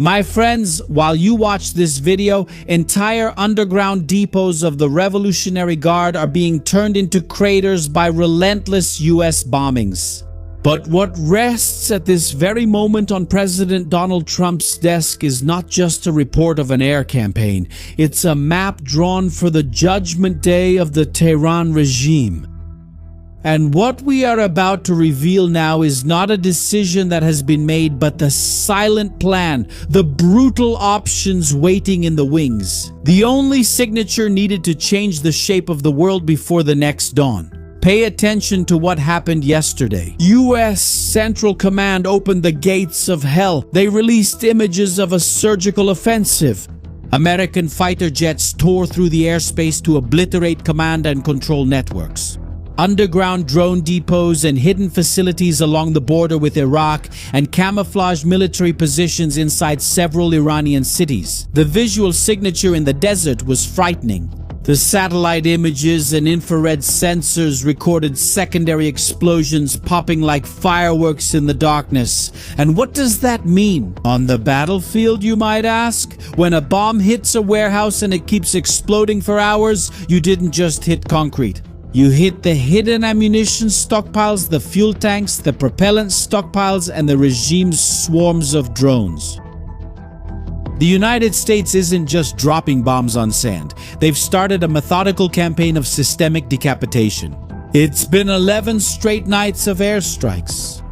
My friends, while you watch this video, entire underground depots of the Revolutionary Guard are being turned into craters by relentless US bombings. But what rests at this very moment on President Donald Trump's desk is not just a report of an air campaign. It's a map drawn for the judgment day of the Tehran regime. And what we are about to reveal now is not a decision that has been made, but the silent plan, the brutal options waiting in the wings. The only signature needed to change the shape of the world before the next dawn. Pay attention to what happened yesterday. US Central Command opened the gates of hell. They released images of a surgical offensive. American fighter jets tore through the airspace to obliterate command and control networks. Underground drone depots and hidden facilities along the border with Iraq and camouflaged military positions inside several Iranian cities. The visual signature in the desert was frightening. The satellite images and infrared sensors recorded secondary explosions popping like fireworks in the darkness. And what does that mean? On the battlefield, you might ask? When a bomb hits a warehouse and it keeps exploding for hours, you didn't just hit concrete. You hit the hidden ammunition stockpiles, the fuel tanks, the propellant stockpiles, and the regime's swarms of drones. The United States isn't just dropping bombs on sand. They've started a methodical campaign of systemic decapitation. It's been 11 straight nights of airstrikes.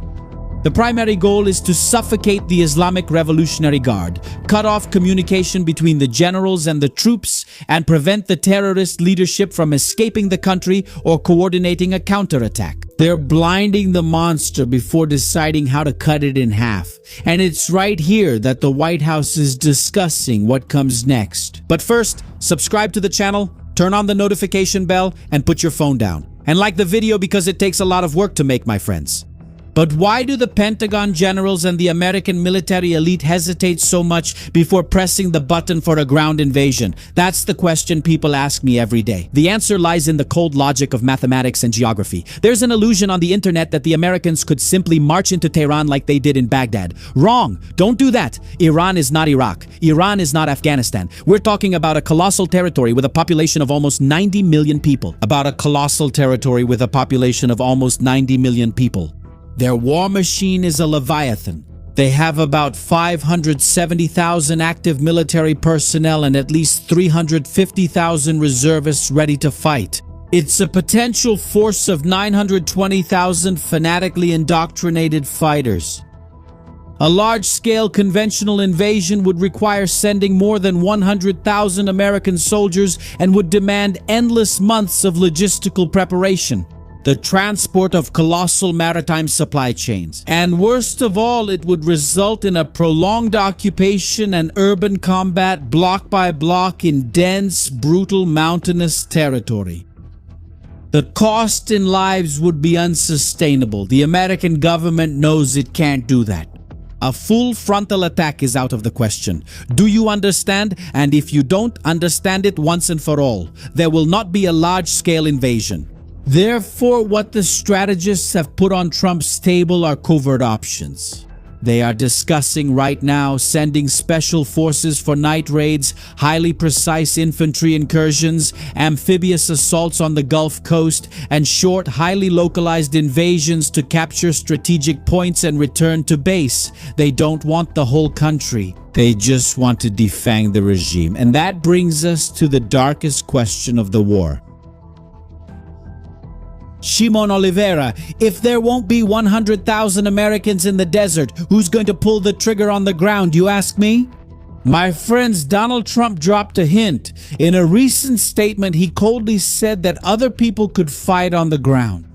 The primary goal is to suffocate the Islamic Revolutionary Guard, cut off communication between the generals and the troops, and prevent the terrorist leadership from escaping the country or coordinating a counterattack. They're blinding the monster before deciding how to cut it in half. And it's right here that the White House is discussing what comes next. But first, subscribe to the channel, turn on the notification bell, and put your phone down. And like the video because it takes a lot of work to make, my friends. But why do the Pentagon generals and the American military elite hesitate so much before pressing the button for a ground invasion? That's the question people ask me every day. The answer lies in the cold logic of mathematics and geography. There's an illusion on the internet that the Americans could simply march into Tehran like they did in Baghdad. Wrong! Don't do that! Iran is not Iraq. Iran is not Afghanistan. We're talking about a colossal territory with a population of almost 90 million people. About a colossal territory with a population of almost 90 million people. Their war machine is a leviathan. They have about 570,000 active military personnel and at least 350,000 reservists ready to fight. It's a potential force of 920,000 fanatically indoctrinated fighters. A large-scale conventional invasion would require sending more than 100,000 American soldiers and would demand endless months of logistical preparation. The transport of colossal maritime supply chains. And worst of all, it would result in a prolonged occupation and urban combat block by block in dense, brutal, mountainous territory. The cost in lives would be unsustainable. The American government knows it can't do that. A full frontal attack is out of the question. Do you understand? And if you don't, understand it once and for all. There will not be a large-scale invasion. Therefore, what the strategists have put on Trump's table are covert options. They are discussing right now sending special forces for night raids, highly precise infantry incursions, amphibious assaults on the Gulf Coast, and short, highly localized invasions to capture strategic points and return to base. They don't want the whole country. They just want to defang the regime. And that brings us to the darkest question of the war. Shimon Oliveira, if there won't be 100,000 Americans in the desert, who's going to pull the trigger on the ground, you ask me? My friends, Donald Trump dropped a hint. In a recent statement, he coldly said that other people could fight on the ground.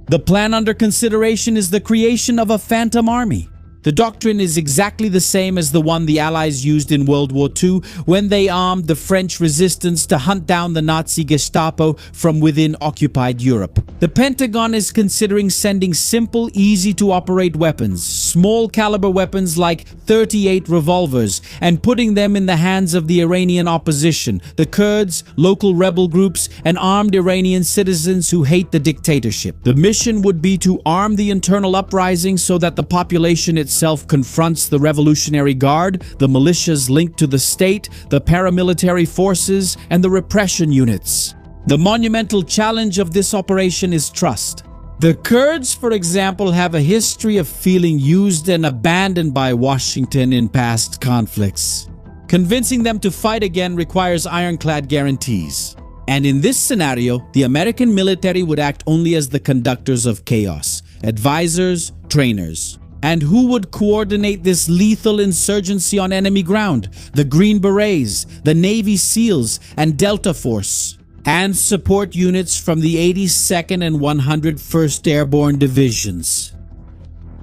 The plan under consideration is the creation of a phantom army. The doctrine is exactly the same as the one the Allies used in World War II when they armed the French resistance to hunt down the Nazi Gestapo from within occupied Europe. The Pentagon is considering sending simple, easy-to-operate weapons, small-caliber weapons like .38 revolvers, and putting them in the hands of the Iranian opposition, the Kurds, local rebel groups, and armed Iranian citizens who hate the dictatorship. The mission would be to arm the internal uprising so that the population itself itself confronts the Revolutionary Guard, the militias linked to the state, the paramilitary forces, and the repression units. The monumental challenge of this operation is trust. The Kurds, for example, have a history of feeling used and abandoned by Washington in past conflicts. Convincing them to fight again requires ironclad guarantees. And in this scenario, the American military would act only as the conductors of chaos, advisors, trainers. And who would coordinate this lethal insurgency on enemy ground? The Green Berets, the Navy SEALs, and Delta Force. And support units from the 82nd and 101st Airborne Divisions.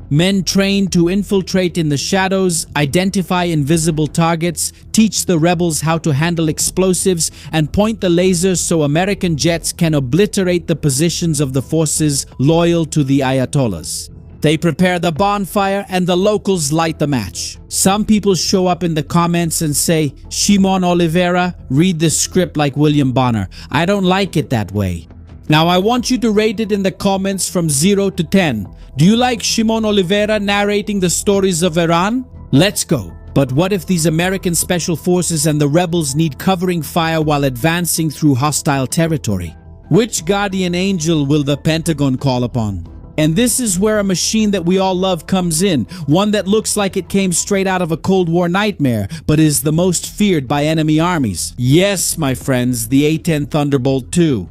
Men trained to infiltrate in the shadows, identify invisible targets, teach the rebels how to handle explosives, and point the lasers so American jets can obliterate the positions of the forces loyal to the Ayatollahs. They prepare the bonfire and the locals light the match. Some people show up in the comments and say, "Shimon Oliveira, read the script like William Bonner. I don't like it that way." Now I want you to rate it in the comments from 0 to 10. Do you like Shimon Oliveira narrating the stories of Iran? Let's go. But what if these American special forces and the rebels need covering fire while advancing through hostile territory? Which guardian angel will the Pentagon call upon? And this is where a machine that we all love comes in, one that looks like it came straight out of a Cold War nightmare, but is the most feared by enemy armies. Yes, my friends, the A-10 Thunderbolt II.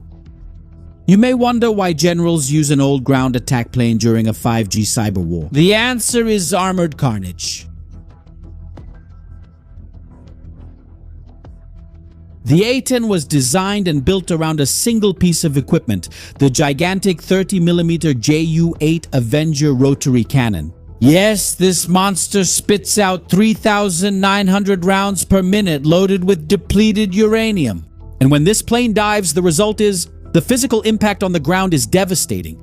You may wonder why generals use an old ground attack plane during a 5G cyber war. The answer is armored carnage. The A-10 was designed and built around a single piece of equipment, the gigantic 30mm Ju-8 Avenger rotary cannon. Yes, this monster spits out 3,900 rounds per minute loaded with depleted uranium. And when this plane dives, the result is the physical impact on the ground is devastating.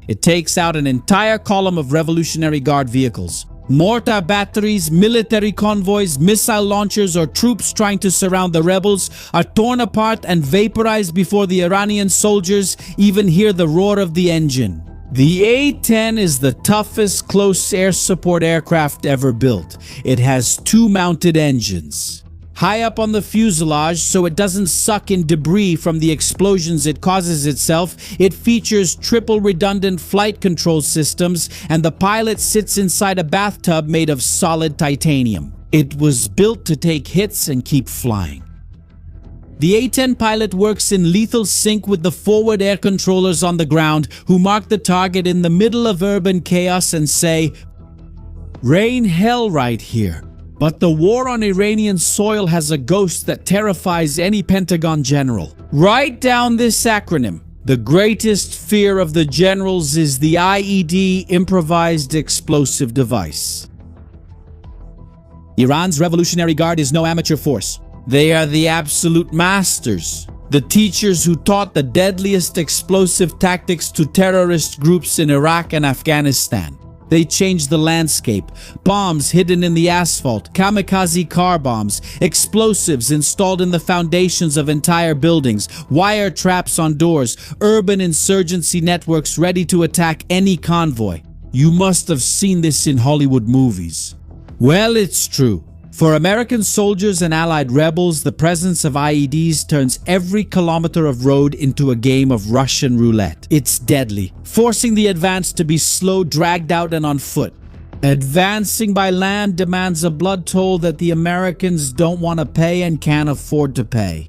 It takes out an entire column of Revolutionary Guard vehicles. Mortar batteries, military convoys, missile launchers, or troops trying to surround the rebels are torn apart and vaporized before the Iranian soldiers even hear the roar of the engine. The A-10 is the toughest close air support aircraft ever built. It has two mounted engines. High up on the fuselage, so it doesn't suck in debris from the explosions it causes itself, it features triple redundant flight control systems, and the pilot sits inside a bathtub made of solid titanium. It was built to take hits and keep flying. The A-10 pilot works in lethal sync with the forward air controllers on the ground, who mark the target in the middle of urban chaos and say, "Rain hell right here." But the war on Iranian soil has a ghost that terrifies any Pentagon general. Write down this acronym. The greatest fear of the generals is the IED, improvised explosive device. Iran's Revolutionary Guard is no amateur force. They are the absolute masters. The teachers who taught the deadliest explosive tactics to terrorist groups in Iraq and Afghanistan. They changed the landscape. Bombs hidden in the asphalt, kamikaze car bombs, explosives installed in the foundations of entire buildings, wire traps on doors, urban insurgency networks ready to attack any convoy. You must have seen this in Hollywood movies. Well, it's true. For American soldiers and allied rebels, the presence of IEDs turns every kilometer of road into a game of Russian roulette. It's deadly, forcing the advance to be slow, dragged out, and on foot. Advancing by land demands a blood toll that the Americans don't want to pay and can't afford to pay.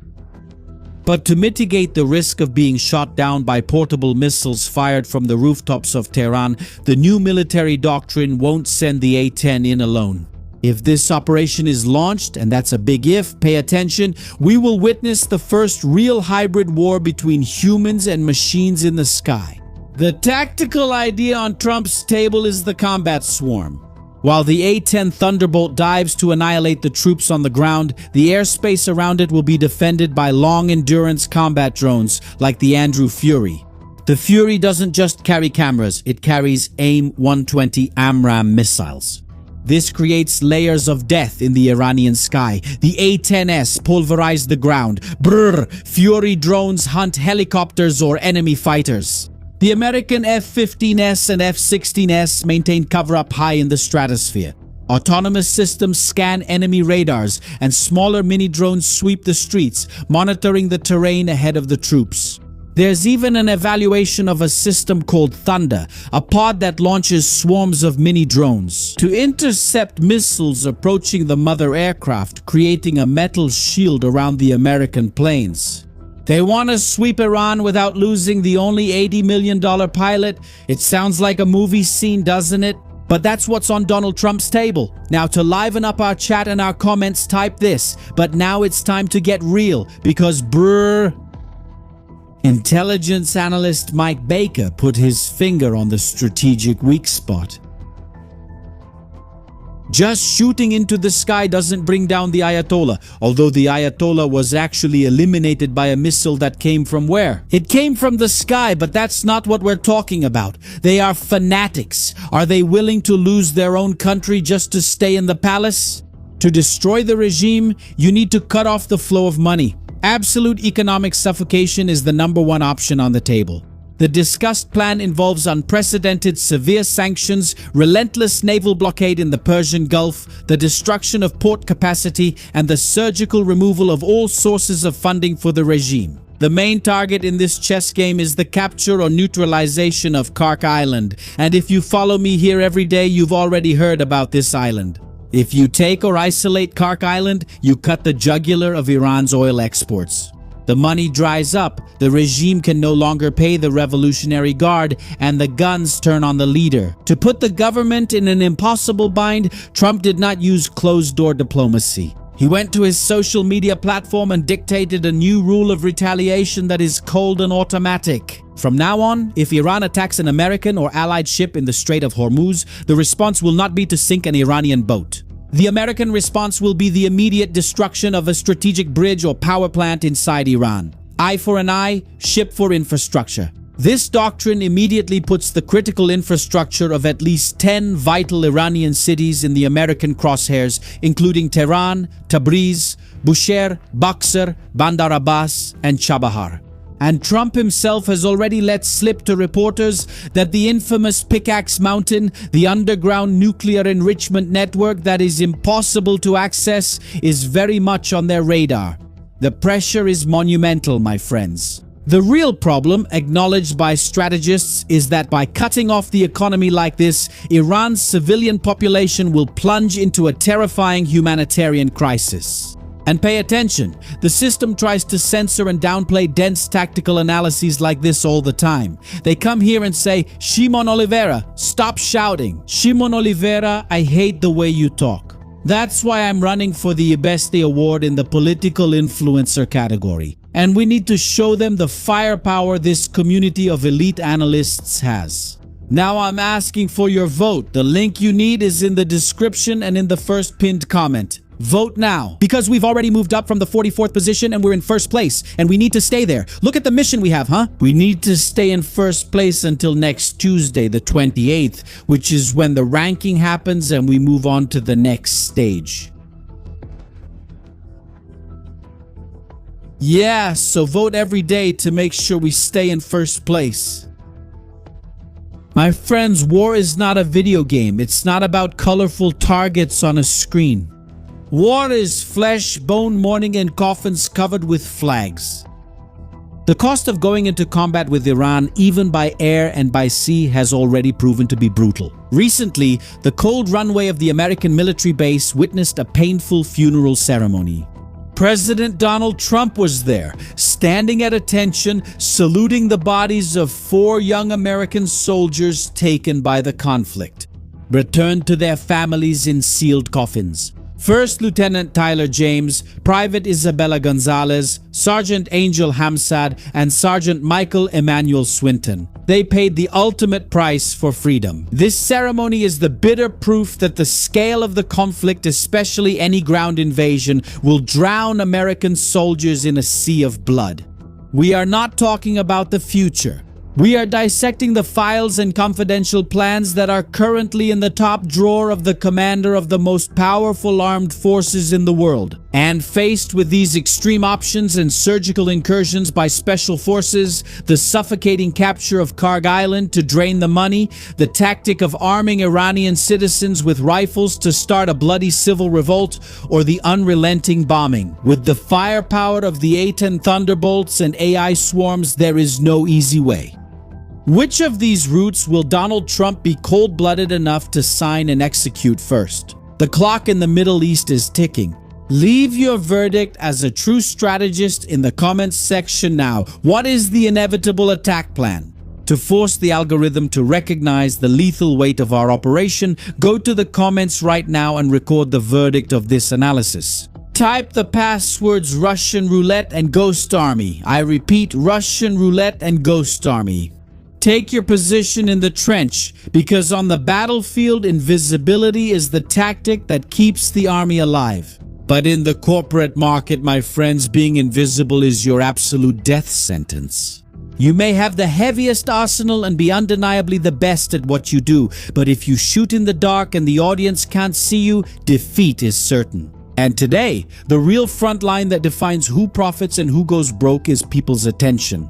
But to mitigate the risk of being shot down by portable missiles fired from the rooftops of Tehran, the new military doctrine won't send the A-10 in alone. If this operation is launched, and that's a big if, pay attention, we will witness the first real hybrid war between humans and machines in the sky. The tactical idea on Trump's table is the combat swarm. While the A-10 Thunderbolt dives to annihilate the troops on the ground, the airspace around it will be defended by long-endurance combat drones like the Andrew Fury. The Fury doesn't just carry cameras, it carries AIM-120 AMRAAM missiles. This creates layers of death in the Iranian sky. The A-10S pulverized the ground. Brrr! Fury drones hunt helicopters or enemy fighters. The American F-15S and F-16S maintain cover up high in the stratosphere. Autonomous systems scan enemy radars, and smaller mini-drones sweep the streets, monitoring the terrain ahead of the troops. There's even an evaluation of a system called Thunder, a pod that launches swarms of mini-drones to intercept missiles approaching the mother aircraft, creating a metal shield around the American planes. They want to sweep Iran without losing the only $80 million pilot. It sounds like a movie scene, doesn't it? But that's what's on Donald Trump's table. Now, to liven up our chat and our comments, type this. But now it's time to get real, because Intelligence analyst Mike Baker put his finger on the strategic weak spot. Just shooting into the sky doesn't bring down the Ayatollah, although the Ayatollah was actually eliminated by a missile that came from where? It came from the sky, but that's not what we're talking about. They are fanatics. Are they willing to lose their own country just to stay in the palace? To destroy the regime, you need to cut off the flow of money. Absolute economic suffocation is the #1 option on the table. The discussed plan involves unprecedented severe sanctions, relentless naval blockade in the Persian Gulf, the destruction of port capacity, and the surgical removal of all sources of funding for the regime. The main target in this chess game is the capture or neutralization of Kark Island, and if you follow me here every day, you've already heard about this island. If you take or isolate Kark Island, you cut the jugular of Iran's oil exports. The money dries up, the regime can no longer pay the Revolutionary Guard, and the guns turn on the leader. To put the government in an impossible bind, Trump did not use closed-door diplomacy. He went to his social media platform and dictated a new rule of retaliation that is cold and automatic. From now on, if Iran attacks an American or allied ship in the Strait of Hormuz, the response will not be to sink an Iranian boat. The American response will be the immediate destruction of a strategic bridge or power plant inside Iran. Eye for an eye, ship for infrastructure. This doctrine immediately puts the critical infrastructure of at least 10 vital Iranian cities in the American crosshairs, including Tehran, Tabriz, Bushehr, Bakhsar, Bandar Abbas, and Chabahar. And Trump himself has already let slip to reporters that the infamous Pickaxe Mountain, the underground nuclear enrichment network that is impossible to access, is very much on their radar. The pressure is monumental, my friends. The real problem, acknowledged by strategists, is that by cutting off the economy like this, Iran's civilian population will plunge into a terrifying humanitarian crisis. And pay attention, the system tries to censor and downplay dense tactical analyses like this all the time. They come here and say, Shimon Oliveira, stop shouting. Shimon Oliveira, I hate the way you talk. That's why I'm running for the Ibeste Award in the political influencer category. And we need to show them the firepower this community of elite analysts has. Now I'm asking for your vote. The link you need is in the description and in the first pinned comment. Vote now, because we've already moved up from the 44th position and we're in first place, and we need to stay there. Look at the mission we have, huh? We need to stay in first place until next Tuesday, the 28th, which is when the ranking happens and we move on to the next stage. Yeah, so vote every day to make sure we stay in first place. My friends, war is not a video game. It's not about colorful targets on a screen. War is flesh, bone, mourning, and coffins covered with flags. The cost of going into combat with Iran, even by air and by sea, has already proven to be brutal. Recently, the cold runway of the American military base witnessed a painful funeral ceremony. President Donald Trump was there, standing at attention, saluting the bodies of 4 young American soldiers taken by the conflict, returned to their families in sealed coffins. First Lieutenant Tyler James, Private Isabella Gonzalez, Sergeant Angel Hamsad, and Sergeant Michael Emmanuel Swinton. They paid the ultimate price for freedom. This ceremony is the bitter proof that the scale of the conflict, especially any ground invasion, will drown American soldiers in a sea of blood. We are not talking about the future. We are dissecting the files and confidential plans that are currently in the top drawer of the commander of the most powerful armed forces in the world. And faced with these extreme options and surgical incursions by special forces, the suffocating capture of Karg Island to drain the money, the tactic of arming Iranian citizens with rifles to start a bloody civil revolt, or the unrelenting bombing. With the firepower of the A-10 Thunderbolts and AI swarms, there is no easy way. Which of these routes will Donald Trump be cold-blooded enough to sign and execute first? The clock in the Middle East is ticking. Leave your verdict as a true strategist in the comments section now. What is the inevitable attack plan? To force the algorithm to recognize the lethal weight of our operation, go to the comments right now and record the verdict of this analysis. Type the passwords Russian Roulette and Ghost Army. I repeat, Russian Roulette and Ghost Army. Take your position in the trench, because on the battlefield, invisibility is the tactic that keeps the army alive. But in the corporate market, my friends, being invisible is your absolute death sentence. You may have the heaviest arsenal and be undeniably the best at what you do, but if you shoot in the dark and the audience can't see you, defeat is certain. And today, the real front line that defines who profits and who goes broke is people's attention.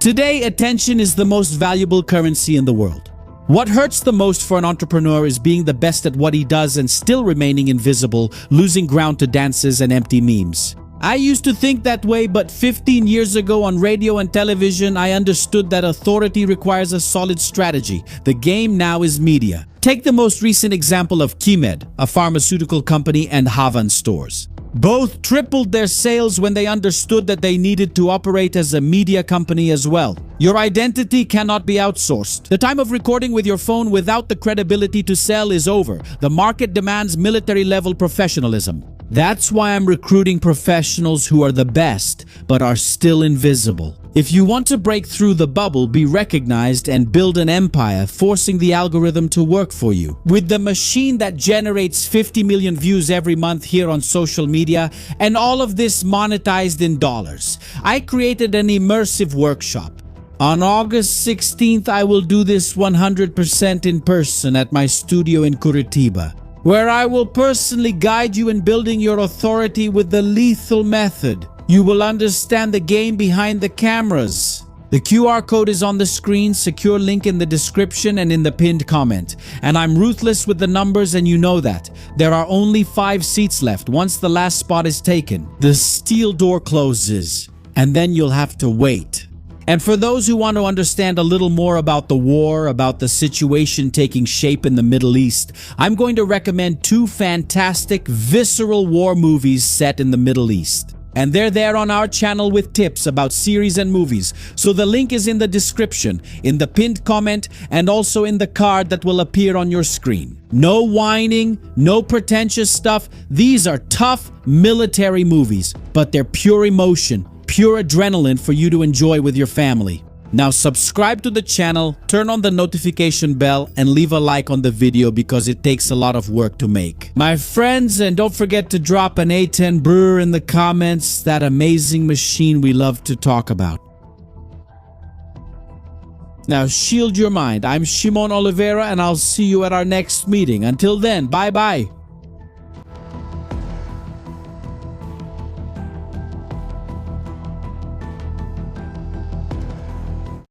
Today, attention is the most valuable currency in the world. What hurts the most for an entrepreneur is being the best at what he does and still remaining invisible, losing ground to dances and empty memes. I used to think that way, but 15 years ago on radio and television, I understood that authority requires a solid strategy. The game now is media. Take the most recent example of Keymed, a pharmaceutical company, and Havan stores. Both tripled their sales when they understood that they needed to operate as a media company as well. Your identity cannot be outsourced. The time of recording with your phone without the credibility to sell is over. The market demands military-level professionalism. That's why I'm recruiting professionals who are the best, but are still invisible. If you want to break through the bubble, be recognized, and build an empire, forcing the algorithm to work for you. With the machine that generates 50 million views every month here on social media, and all of this monetized in dollars, I created an immersive workshop. On August 16th, I will do this 100% in person at my studio in Curitiba, where I will personally guide you in building your authority with the lethal method. You will understand the game behind the cameras. The QR code is on the screen, secure link in the description and in the pinned comment. And I'm ruthless with the numbers, and you know that. There are only 5 seats left. Once the last spot is taken, the steel door closes, and then you'll have to wait. And for those who want to understand a little more about the war, about the situation taking shape in the Middle East, I'm going to recommend 2 fantastic, visceral war movies set in the Middle East. And they're there on our channel with tips about series and movies. So the link is in the description, in the pinned comment, and also in the card that will appear on your screen. No whining, no pretentious stuff. These are tough military movies, but they're pure emotion, pure adrenaline for you to enjoy with your family. Now subscribe to the channel, turn on the notification bell, and leave a like on the video because it takes a lot of work to make. My friends, and don't forget to drop an A10 brewer in the comments, that amazing machine we love to talk about. Now shield your mind. I'm Shimon Oliveira, and I'll see you at our next meeting. Until then, bye-bye.